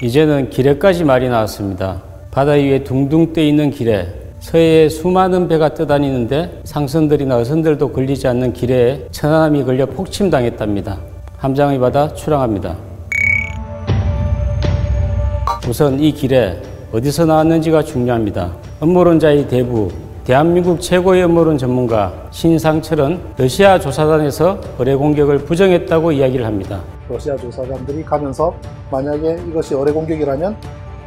이제는 기뢰까지 말이 나왔습니다. 바다 위에 둥둥 떠 있는 기뢰, 서해에 수많은 배가 떠다니는데 상선들이나 어선들도 걸리지 않는 기뢰에 천안함이 걸려 폭침당했답니다. 함장의 바다 출항합니다. 우선 이 기뢰 어디서 나왔는지가 중요합니다. 음모론자의 대부, 대한민국 최고의 음모론 전문가 신상철은 러시아 조사단에서 어뢰 공격을 부정했다고 이야기를 합니다. 러시아 조사단들이 가면서 만약에 이것이 어뢰 공격이라면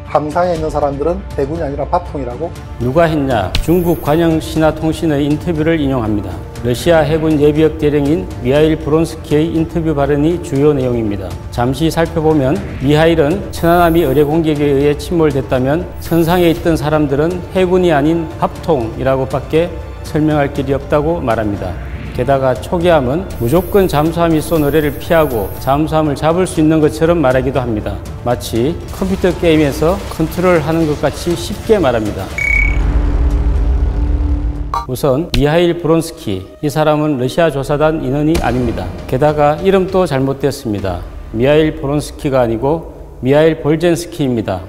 함상에 있는 사람들은 대군이 아니라 파통이라고. 누가 했냐? 중국 관영신화통신의 인터뷰를 인용합니다. 러시아 해군 예비역 대령인 미하일 브론스키의 인터뷰 발언이 주요 내용입니다. 잠시 살펴보면 미하일은 천안함이 어뢰 공격에 의해 침몰됐다면 선상에 있던 사람들은 해군이 아닌 합통이라고밖에 설명할 길이 없다고 말합니다. 게다가 초기함은 무조건 잠수함이 쏜 어뢰를 피하고 잠수함을 잡을 수 있는 것처럼 말하기도 합니다. 마치 컴퓨터 게임에서 컨트롤하는 것 같이 쉽게 말합니다. 우선 미하일 브론스키, 이 사람은 러시아 조사단 인원이 아닙니다. 게다가 이름도 잘못됐습니다. 미하일 브론스키가 아니고 미하일 볼젠스키입니다.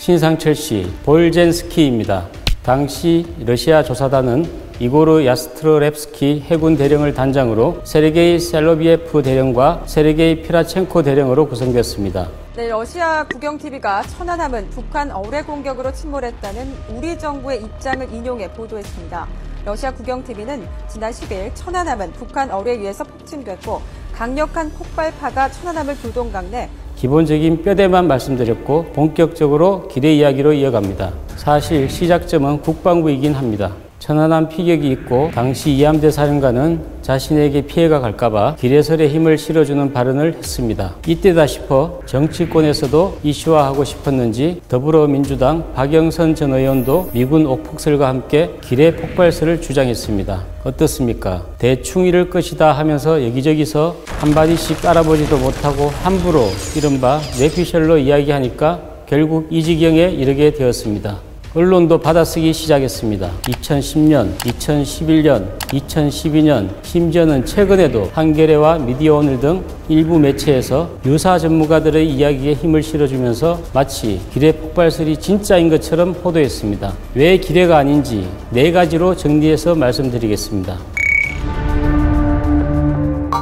신상철 씨, 볼젠스키입니다. 당시 러시아 조사단은 이고르 야스트로랩스키 해군 대령을 단장으로 세르게이 셀로비에프 대령과 세르게이 피라첸코 대령으로 구성되었습니다. 네, 러시아 국영TV가 천안함은 북한 어뢰 공격으로 침몰했다는 우리 정부의 입장을 인용해 보도했습니다. 러시아 국영TV는 지난 10일 천안함은 북한 어뢰에 의해서 폭침됐고 강력한 폭발파가 천안함을 두동강 내 기본적인 뼈대만 말씀드렸고 본격적으로 기뢰 이야기로 이어갑니다. 사실 시작점은 국방부이긴 합니다. 천안함 피격이 있고 당시 이함대 사령관은 자신에게 피해가 갈까봐 기뢰설에 힘을 실어주는 발언을 했습니다. 이때다 싶어 정치권에서도 이슈화하고 싶었는지 더불어민주당 박영선 전 의원도 미군 옥폭설과 함께 기뢰 폭발설을 주장했습니다. 어떻습니까? 대충 이럴 것이다 하면서 여기저기서 한마디씩 알아보지도 못하고 함부로 이른바 뇌피셜로 이야기하니까 결국 이 지경에 이르게 되었습니다. 언론도 받아쓰기 시작했습니다. 2010년, 2011년, 2012년, 심지어는 최근에도 한겨레와 미디어오늘 등 일부 매체에서 유사 전문가들의 이야기에 힘을 실어주면서 마치 기뢰 폭발설이 진짜인 것처럼 보도했습니다. 왜 기뢰가 아닌지 4가지로 정리해서 말씀드리겠습니다.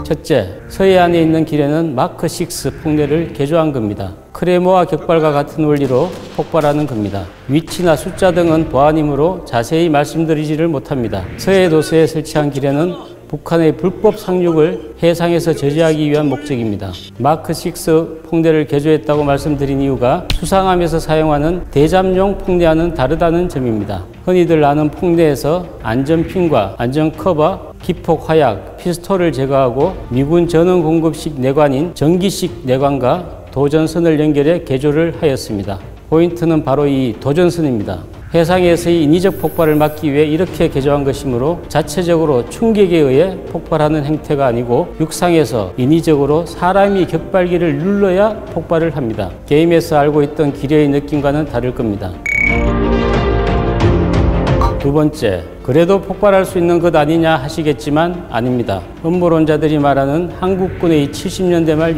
첫째, 서해안에 있는 기뢰는 마크 6 폭내를 개조한 겁니다. 크레모아 격발과 같은 원리로 폭발하는 겁니다. 위치나 숫자 등은 보안이므로 자세히 말씀드리지를 못합니다. 서해도서에 설치한 기뢰는 북한의 불법 상륙을 해상에서 저지하기 위한 목적입니다. 마크 6 폭내를 개조했다고 말씀드린 이유가 수상함에서 사용하는 대잠용 폭내와는 다르다는 점입니다. 흔히들 아는 폭내에서 안전핀과 안전커버, 기폭 화약, 피스톨을 제거하고 미군 전원 공급식 내관인 전기식 내관과 도전선을 연결해 개조를 하였습니다. 포인트는 바로 이 도전선입니다. 해상에서의 인위적 폭발을 막기 위해 이렇게 개조한 것이므로 자체적으로 충격에 의해 폭발하는 행태가 아니고 육상에서 인위적으로 사람이 격발기를 눌러야 폭발을 합니다. 게임에서 알고 있던 기뢰의 느낌과는 다를 겁니다. 두 번째, 그래도 폭발할 수 있는 것 아니냐 하시겠지만 아닙니다. 음모론자들이 말하는 한국군의 70년대 말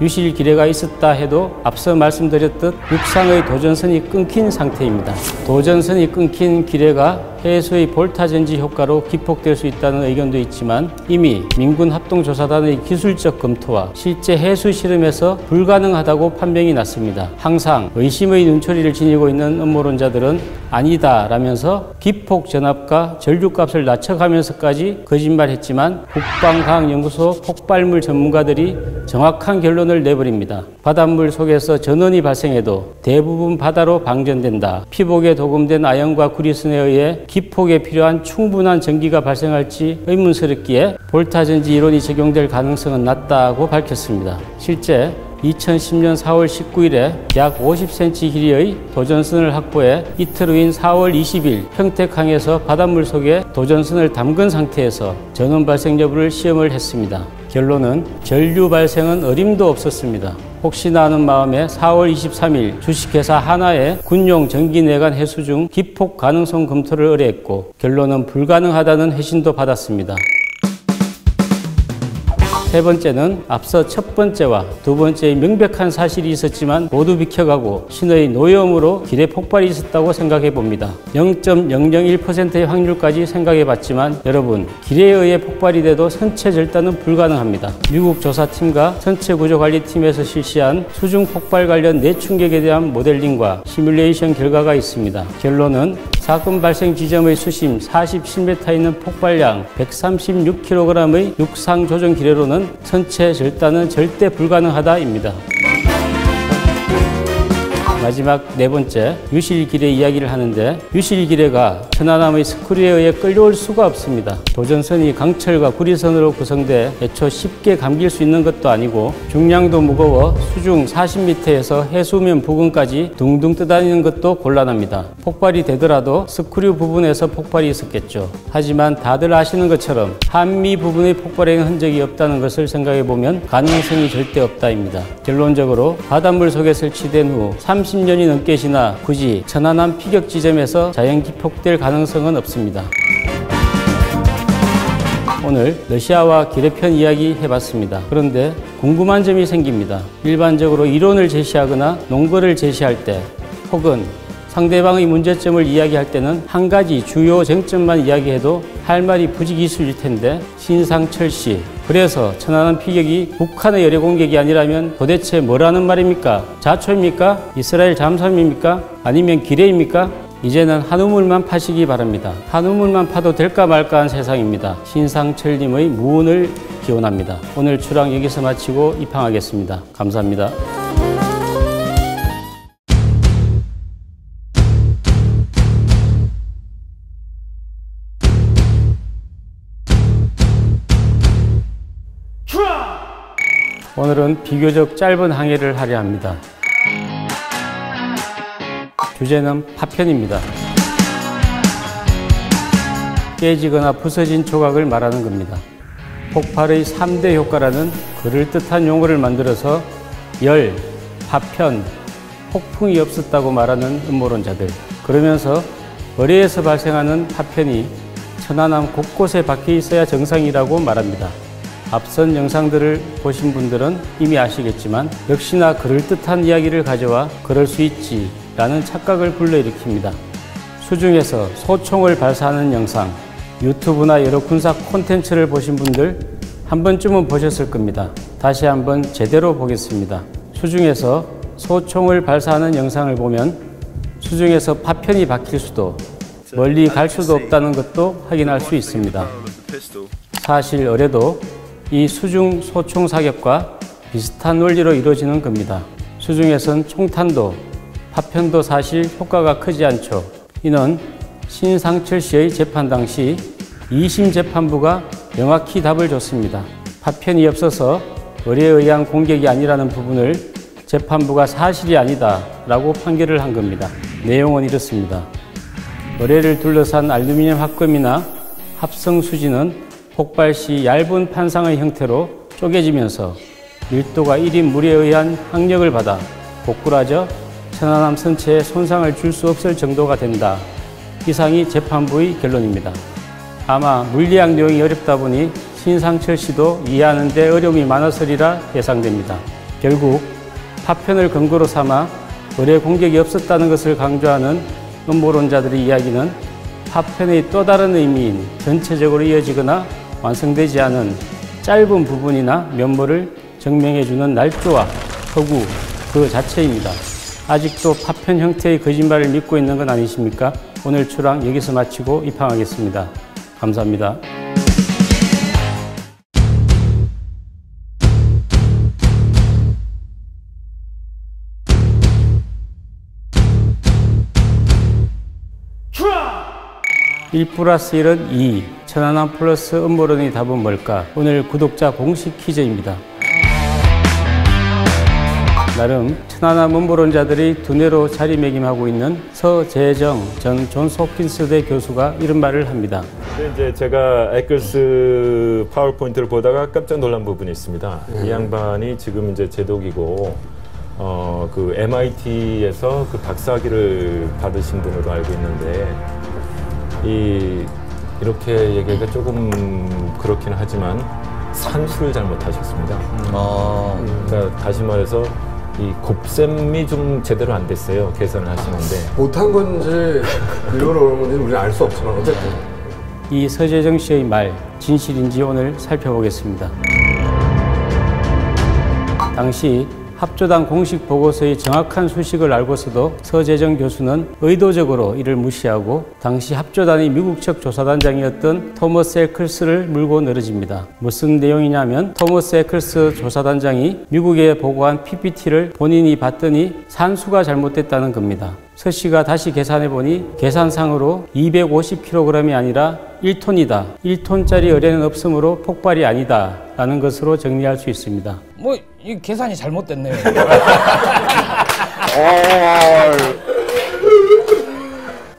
유실기뢰가 있었다 해도 앞서 말씀드렸듯 육상의 도전선이 끊긴 상태입니다. 도전선이 끊긴 기뢰가 해수의 볼타전지 효과로 기폭될 수 있다는 의견도 있지만 이미 민군 합동조사단의 기술적 검토와 실제 해수 실험에서 불가능하다고 판명이 났습니다. 항상 의심의 눈초리를 지니고 있는 음모론자들은 아니다 라면서 기폭 전압과 전류값을 낮춰가면서까지 거짓말했지만 국방과학연구소 폭발물 전문가들이 정확한 결론을 내버립니다. 바닷물 속에서 전원이 발생해도 대부분 바다로 방전된다. 피복에 도금된 아연과 구리선에 의해 기폭에 필요한 충분한 전기가 발생할지 의문스럽기에 볼타전지 이론이 적용될 가능성은 낮다고 밝혔습니다. 실제 2010년 4월 19일에 약 50cm 길이의 도전선을 확보해 이틀 후인 4월 20일 평택항에서 바닷물 속에 도전선을 담근 상태에서 전원 발생 여부를 시험을 했습니다. 결론은 전류 발생은 어림도 없었습니다. 혹시나 하는 마음에 4월 23일 주식회사 하나에 군용 전기내관 해수 중 기폭 가능성 검토를 의뢰했고 결론은 불가능하다는 회신도 받았습니다. 세 번째는 앞서 첫 번째와 두 번째의 명백한 사실이 있었지만 모두 비켜가고 신의 노여움으로 길에 폭발이 있었다고 생각해 봅니다. 0.001%의 확률까지 생각해 봤지만 여러분, 길에 의해 폭발이 돼도 선체 절단은 불가능합니다. 미국 조사팀과 선체구조관리팀에서 실시한 수중 폭발 관련 내충격에 대한 모델링과 시뮬레이션 결과가 있습니다. 결론은 사건 발생 지점의 수심 47m 있는 폭발량 136kg의 육상 조정 기뢰로는 선체 절단은 절대 불가능하다입니다. 마지막 네 번째, 유실기뢰 이야기를 하는데 유실기뢰가 천안함의 스크류에 의해 끌려올 수가 없습니다. 도전선이 강철과 구리선으로 구성돼 애초 쉽게 감길 수 있는 것도 아니고 중량도 무거워 수중 40m에서 해수면 부근까지 둥둥 떠다니는 것도 곤란합니다. 폭발이 되더라도 스크류 부분에서 폭발이 있었겠죠. 하지만 다들 아시는 것처럼 한미 부분의 폭발에는 흔적이 없다는 것을 생각해보면 가능성이 절대 없다입니다. 결론적으로 바닷물 속에 설치된 후 30년이 넘게 지나 굳이 천안함 피격 지점에서 자연 기폭될 가능성은 없습니다. 오늘 러시아와 기뢰편 이야기 해봤습니다. 그런데 궁금한 점이 생깁니다. 일반적으로 이론을 제시하거나 논거를 제시할 때 혹은 상대방의 문제점을 이야기할 때는 한 가지 주요 쟁점만 이야기해도 할 말이 부지기수일 텐데 신상철 씨, 그래서 천안함 피격이 북한의 열애 공격이 아니라면 도대체 뭐라는 말입니까? 자초입니까? 이스라엘 잠수함입니까? 아니면 기뢰입니까? 이제는 한 우물만 파시기 바랍니다. 한 우물만 파도 될까 말까한 세상입니다. 신상철님의 무운을 기원합니다. 오늘 출항 여기서 마치고 입항하겠습니다. 감사합니다. 오늘은 비교적 짧은 항해를 하려 합니다. 주제는 파편입니다. 깨지거나 부서진 조각을 말하는 겁니다. 폭발의 3대 효과라는 그럴듯한 용어를 만들어서 열, 파편, 폭풍이 없었다고 말하는 음모론자들. 그러면서 어뢰에서 발생하는 파편이 천안함 곳곳에 박혀 있어야 정상이라고 말합니다. 앞선 영상들을 보신 분들은 이미 아시겠지만 역시나 그럴듯한 이야기를 가져와 그럴 수 있지 라는 착각을 불러일으킵니다. 수중에서 소총을 발사하는 영상, 유튜브나 여러 군사 콘텐츠를 보신 분들 한 번쯤은 보셨을 겁니다. 다시 한번 제대로 보겠습니다. 수중에서 소총을 발사하는 영상을 보면 수중에서 파편이 박힐 수도 멀리 갈 수도 없다는 것도 확인할 수 있습니다. 사실 어뢰도 이 수중 소총 사격과 비슷한 원리로 이루어지는 겁니다. 수중에선 총탄도 파편도 사실 효과가 크지 않죠. 이는 신상철 씨의 재판 당시 2심 재판부가 명확히 답을 줬습니다. 파편이 없어서 어뢰에 의한 공격이 아니라는 부분을 재판부가 사실이 아니다 라고 판결을 한 겁니다. 내용은 이렇습니다. 어뢰를 둘러싼 알루미늄 합금이나 합성 수지는 폭발 시 얇은 판상의 형태로 쪼개지면서 밀도가 1인 물에 의한 항력을 받아 고꾸라져 천안함 선체에 손상을 줄 수 없을 정도가 된다. 이상이 재판부의 결론입니다. 아마 물리학 내용이 어렵다 보니 신상철 씨도 이해하는 데 어려움이 많았으리라 예상됩니다. 결국 파편을 근거로 삼아 어뢰 공격이 없었다는 것을 강조하는 음모론자들의 이야기는 파편의 또 다른 의미인 전체적으로 이어지거나 완성되지 않은 짧은 부분이나 면모를 증명해주는 날조와 허구 그 자체입니다. 아직도 파편 형태의 거짓말을 믿고 있는 건 아니십니까? 오늘 출항 여기서 마치고 입항하겠습니다. 감사합니다. (1+1은 2) 천안함 플러스 음모론의 답은 뭘까? 오늘 구독자 공식 퀴즈입니다. 나름 천안함 음모론자들이 두뇌로 자리매김하고 있는 서재정 전 존스 홉킨스대 교수가 이런 말을 합니다. 이제 제가 에클스 파워포인트를 보다가 깜짝 놀란 부분이 있습니다. 이 양반이 지금 이제 제독이고 그 MIT에서 그 박사학위를 받으신 분으로 알고 있는데 이렇게 얘기가 조금 그렇긴 하지만 산수를 잘못하셨습니다. 그러니까 다시 말해서 이 곱셈이 좀 제대로 안 됐어요. 계산을 하시는데. 못한 건지 일부러 그런 건지 우리는 알 수 없지만 어쨌든 이 서재정 씨의 말, 진실인지 오늘 살펴보겠습니다. 당시 합조단 공식 보고서의 정확한 수식을 알고서도 서재정 교수는 의도적으로 이를 무시하고 당시 합조단의 미국 측 조사단장이었던 토머스 에클스를 물고 늘어집니다. 무슨 내용이냐면 토머스 에클스 조사단장이 미국에 보고한 PPT를 본인이 봤더니 산수가 잘못됐다는 겁니다. 서 씨가 다시 계산해보니 계산상으로 250kg이 아니라 1톤이다. 1톤짜리 의뢰는 없으므로 폭발이 아니다. 라는 것으로 정리할 수 있습니다. 뭐 이 계산이 잘못됐네요.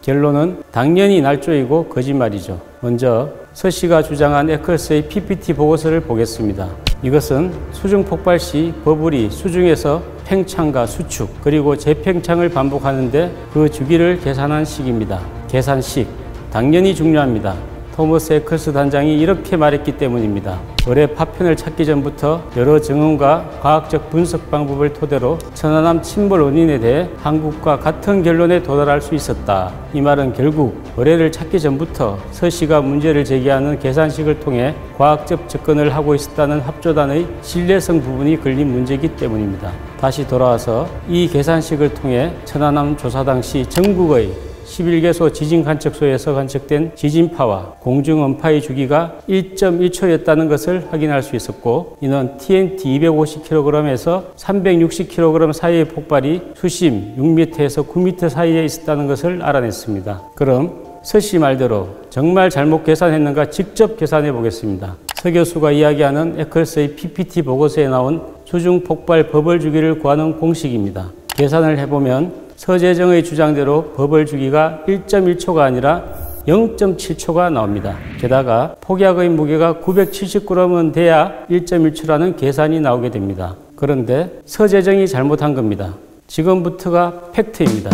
결론은 당연히 날조이고 거짓말이죠. 먼저 서 씨가 주장한 에클스의 PPT 보고서를 보겠습니다. 이것은 수중 폭발 시 버블이 수중에서 팽창과 수축 그리고 재팽창을 반복하는데 그 주기를 계산한 식입니다. 계산식 당연히 중요합니다. 토머스 에클스 단장이 이렇게 말했기 때문입니다. 의뢰 파편을 찾기 전부터 여러 증언과 과학적 분석 방법을 토대로 천안함 침몰 원인에 대해 한국과 같은 결론에 도달할 수 있었다. 이 말은 결국 의뢰를 찾기 전부터 서 씨가 문제를 제기하는 계산식을 통해 과학적 접근을 하고 있었다는 합조단의 신뢰성 부분이 걸린 문제이기 때문입니다. 다시 돌아와서 이 계산식을 통해 천안함 조사 당시 전국의 11개소 지진관측소에서 관측된 지진파와 공중음파의 주기가 1.1초였다는 것을 확인할 수 있었고 이는 TNT 250kg에서 360kg 사이의 폭발이 수심 6m에서 9m 사이에 있었다는 것을 알아냈습니다. 그럼 서 씨 말대로 정말 잘못 계산했는가 직접 계산해 보겠습니다. 서 교수가 이야기하는 에클스의 PPT 보고서에 나온 수중 폭발 버블 주기를 구하는 공식입니다. 계산을 해보면 서재정의 주장대로 버블 주기가 1.1초가 아니라 0.7초가 나옵니다. 게다가 폭약의 무게가 970g은 돼야 1.1초라는 계산이 나오게 됩니다. 그런데 서재정이 잘못한 겁니다. 지금부터가 팩트입니다.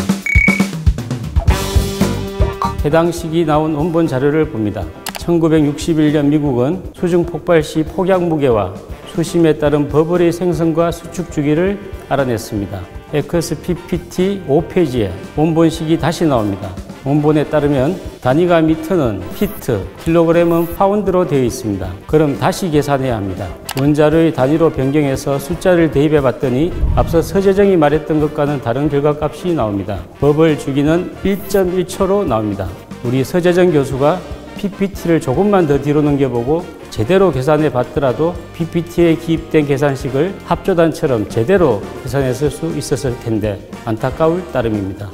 해당 시기 나온 원본 자료를 봅니다. 1961년 미국은 수중 폭발 시 폭약 무게와 수심에 따른 버블의 생성과 수축 주기를 알아냈습니다. 에클스 PPT 5페이지에 원본식이 다시 나옵니다. 원본에 따르면 단위가 미터는 피트, 킬로그램은 파운드로 되어 있습니다. 그럼 다시 계산해야 합니다. 원자료의 단위로 변경해서 숫자를 대입해 봤더니 앞서 서재정이 말했던 것과는 다른 결과값이 나옵니다. 버블 주기는 1.1초로 나옵니다. 우리 서재정 교수가 PPT를 조금만 더 뒤로 넘겨보고 제대로 계산해 봤더라도 PPT에 기입된 계산식을 합조단처럼 제대로 계산했을 수 있었을 텐데 안타까울 따름입니다.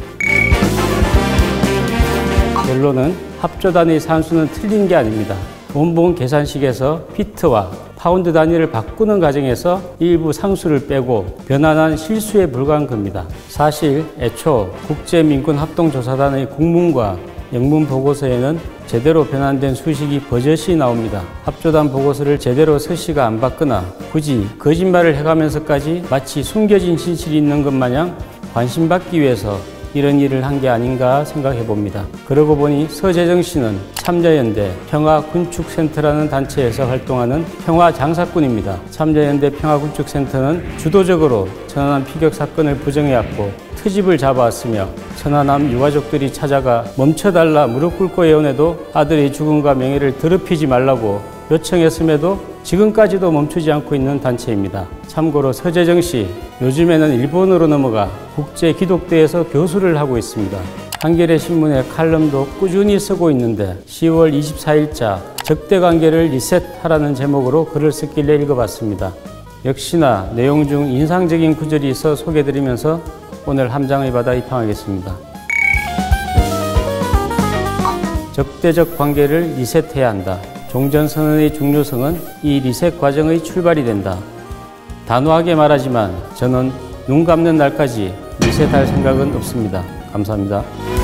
결론은 합조단의 산수는 틀린 게 아닙니다. 원본 계산식에서 피트와 파운드 단위를 바꾸는 과정에서 일부 상수를 빼고 변환한 실수에 불과한 겁니다. 사실 애초 국제민권합동조사단의 국문과 영문 보고서에는 제대로 변환된 수식이 버젓이 나옵니다. 합조단 보고서를 제대로 서 씨가 안 받거나 굳이 거짓말을 해가면서까지 마치 숨겨진 진실이 있는 것 마냥 관심받기 위해서 이런 일을 한 게 아닌가 생각해 봅니다. 그러고 보니 서재정 씨는 참자연대 평화군축센터라는 단체에서 활동하는 평화장사꾼입니다. 참자연대 평화군축센터는 주도적으로 천안함 피격 사건을 부정해왔고 트집을 잡아왔으며 천안함 유가족들이 찾아가 멈춰달라 무릎 꿇고 애원해도 아들의 죽음과 명예를 더럽히지 말라고 요청했음에도 지금까지도 멈추지 않고 있는 단체입니다. 참고로 서재정 씨, 요즘에는 일본으로 넘어가 국제기독대에서 교수를 하고 있습니다. 한겨레 신문에 칼럼도 꾸준히 쓰고 있는데 10월 24일자 적대관계를 리셋하라는 제목으로 글을 썼길래 읽어봤습니다. 역시나 내용 중 인상적인 구절이 있어 소개해드리면서 오늘 함장의 바다 입항하겠습니다. 적대적 관계를 리셋해야 한다. 종전선언의 중요성은 이 리셋 과정의 출발이 된다. 단호하게 말하지만 저는 눈 감는 날까지 리셋할 생각은 없습니다. 감사합니다.